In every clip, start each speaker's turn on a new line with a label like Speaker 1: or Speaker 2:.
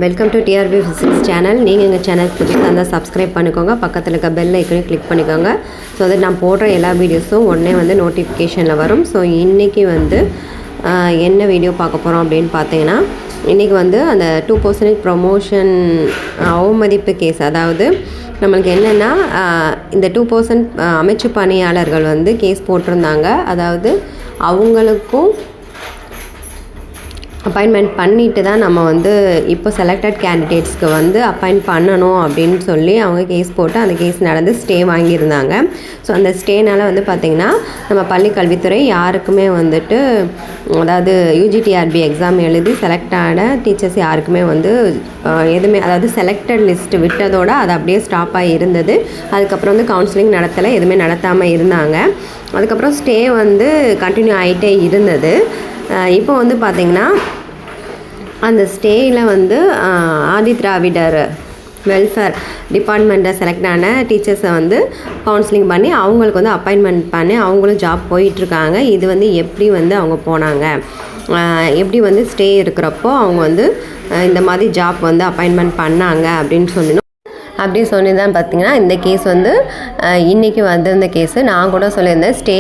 Speaker 1: Welcome to TRB physics channel. நீங்கள் எங்கள் channel புதுசாக இருந்தால் சப்ஸ்கிரைப் பண்ணிக்கோங்க. பக்கத்தில் இருக்க பெல் ஐக்கனையும் கிளிக் பண்ணிக்கோங்க. ஸோ அது நான் போடுற எல்லா வீடியோஸும் உடனே நோட்டிஃபிகேஷனில் வரும். ஸோ இன்றைக்கி என்ன வீடியோ பார்க்க போகிறோம் அப்படின்னு பார்த்தீங்கன்னா, இன்றைக்கி அந்த 2% ப்ரொமோஷன் அவமதிப்பு கேஸ், அதாவது நம்மளுக்கு என்னென்னா இந்த 2% அமைச்சு பணியாளர்கள் கேஸ் போட்டிருந்தாங்க. அதாவது அவங்களுக்கும் அப்பாயின்மெண்ட் பண்ணிட்டு தான் நம்ம இப்போ செலக்டட் கேண்டிடேட்ஸ்க்கு அப்பாயிண்ட் பண்ணணும் அப்படின்னு சொல்லி அவங்க கேஸ் போட்டு அந்த கேஸ் நடந்து ஸ்டே வாங்கியிருந்தாங்க. ஸோ அந்த ஸ்டேனால் பார்த்திங்கன்னா நம்ம பள்ளி கல்வித்துறை யாருக்குமே அதாவது யூஜிடிஆர்பி எக்ஸாம் எழுதி செலக்ட் ஆன டீச்சர்ஸ் யாருக்குமே எதுவுமே, அதாவது செலக்டட் லிஸ்ட்டு விட்டதோடு அது அப்படியே ஸ்டாப் ஆகி இருந்தது. அதுக்கப்புறம் கவுன்சிலிங் நடத்தலை, எதுவுமே நடத்தாமல் இருந்தாங்க. அதுக்கப்புறம் ஸ்டே கண்டினியூ ஆகிட்டே இருந்தது. இப்போ பார்த்திங்கன்னா அந்த ஸ்டேயில் ஆதி திராவிடர் வெல்ஃபேர் டிபார்ட்மெண்ட்டை செலக்ட் ஆன டீச்சர்ஸை கவுன்சிலிங் பண்ணி அவங்களுக்கு அப்பாயின்மெண்ட் பண்ணி அவங்களும் ஜாப் போயிட்டுருக்காங்க. இது எப்படி அவங்க போனாங்க, எப்படி ஸ்டே இருக்கிறப்போ அவங்க இந்த மாதிரி ஜாப் அப்பாயின்மெண்ட் பண்ணாங்க அப்படின்னு சொல்லி தான் பார்த்திங்கன்னா இந்த கேஸ் இன்றைக்கி வந்திருந்த கேஸு. நான் கூட சொல்லியிருந்தேன், ஸ்டே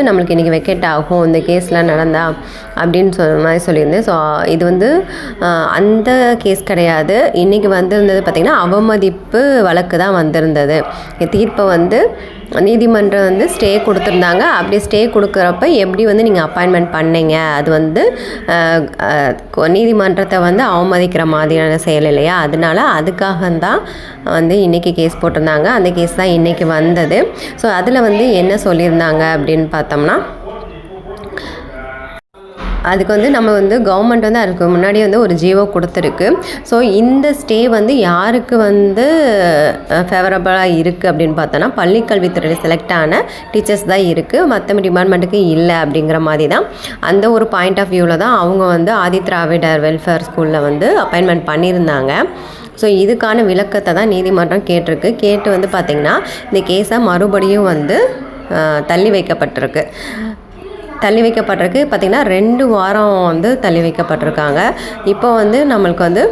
Speaker 1: நம்மளுக்கு இன்றைக்கி வெக்கேட் ஆகும் இந்த கேஸ்லாம் நடந்தா அப்படின்னு மாதிரி சொல்லியிருந்தேன். ஸோ இது அந்த கேஸ் கிடையாது. இன்றைக்கி வந்திருந்தது பார்த்திங்கன்னா அவமதிப்பு வழக்கு தான் வந்திருந்தது. தீர்ப்பை நீதிமன்றம் ஸ்டே கொடுத்துருந்தாங்க. அப்படி ஸ்டே கொடுக்குறப்ப எப்படி நீங்கள் அப்பாயின்மெண்ட் பண்ணீங்க, அது நீதிமன்றத்தை அவமதிக்கிற மாதிரியான செயல் இல்லையா, அதனால அதுக்காக தான் இன்றைக்கி கேஸ் போட்டிருந்தாங்க. அந்த கேஸ் தான் இன்றைக்கி வந்தது. ஸோ அதில் என்ன சொல்லியிருந்தாங்க அப்படின்னு பார்த்தோம்னா, அதுக்கு நம்ம கவர்மெண்ட் அதுக்கு முன்னாடி ஒரு ஜியோ கொடுத்துருக்கு. ஸோ இந்த ஸ்டே யாருக்கு ஃபேவரபுளாக இருக்குது அப்படின்னு பார்த்தோன்னா, பள்ளிக்கல்வித்துறையில் செலக்ட் ஆன டீச்சர்ஸ் தான் இருக்குது, மற்ற டிபார்ட்மெண்ட்டுக்கு இல்லை அப்படிங்கிற மாதிரி தான். அந்த ஒரு பாயிண்ட் ஆஃப் வியூவில் தான் அவங்க ஆதி திராவிடர் வெல்ஃபேர் ஸ்கூலில் அப்பாயின்மெண்ட் பண்ணியிருந்தாங்க. ஸோ இதுக்கான விளக்கத்தை தான் நீதிமன்றம் கேட்டிருக்கு. கேட்டு பார்த்திங்கன்னா இந்த கேஸை மறுபடியும் தள்ளி வைக்கப்பட்டிருக்கு. பார்த்திங்கன்னா 2 வாரம் தள்ளி வைக்கப்பட்டிருக்காங்க. இப்போ நம்மளுக்கு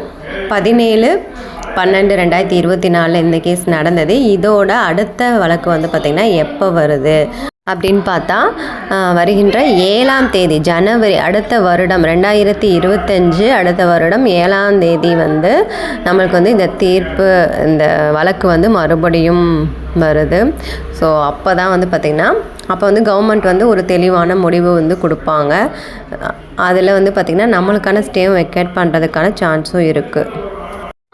Speaker 1: 17/12/2024 இந்த கேஸ் நடந்தது. இதோட அடுத்த வழக்கு பார்த்திங்கன்னா எப்போ வருது அப்படின்னு பார்த்தா, வருகின்ற 7ஆம் தேதி ஜனவரி, அடுத்த வருடம் 2025 அடுத்த வருடம் 7ஆம் தேதி நம்மளுக்கு இந்த தீர்ப்பு, இந்த வழக்கு மறுபடியும் வருது. ஸோ அப்போ தான் பார்த்திங்கன்னா அப்போ கவர்மெண்ட் ஒரு தெளிவான முடிவு கொடுப்பாங்க. அதில் பார்த்திங்கன்னா நம்மளுக்கான ஸ்டேவும் வெக்கேட் பண்ணுறதுக்கான சான்ஸும் இருக்குது.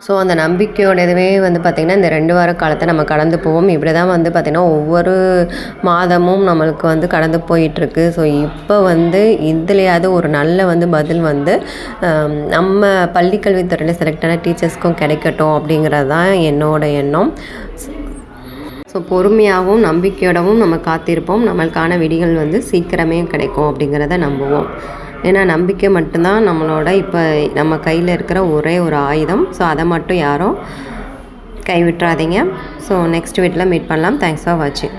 Speaker 1: ஸோ அந்த நம்பிக்கையோடவே பார்த்திங்கன்னா இந்த 2 வார காலத்தை நம்ம கடந்து போவோம். இப்படி தான் பார்த்திங்கன்னா ஒவ்வொரு மாதமும் நம்மளுக்கு கடந்து போயிட்டுருக்கு. ஸோ இப்போ இதுலையாவது ஒரு நல்ல பதில் நம்ம பள்ளிக்கல்வித்துறையில் செலக்டான டீச்சர்ஸ்க்கும் கிடைக்கட்டும் அப்படிங்கிறது தான் என்னோட எண்ணம். ஸோ பொறுமையாகவும் நம்பிக்கையோடவும் நம்ம காத்திருப்போம். நம்மளுக்கான விடிகள் சீக்கிரமே கிடைக்கும் அப்படிங்கிறத நம்புவோம். ஏன்னா நம்பிக்கை மட்டும்தான் நம்மளோட இப்போ நம்ம கையில் இருக்கிற ஒரே ஒரு ஆயுதம். ஸோ அதை மட்டும் யாரும் கைவிட்டுறாதீங்க. ஸோ நெக்ஸ்ட் வீட்டில் மீட் பண்ணலாம். தேங்க்ஸ் ஃபார் வாட்சிங்.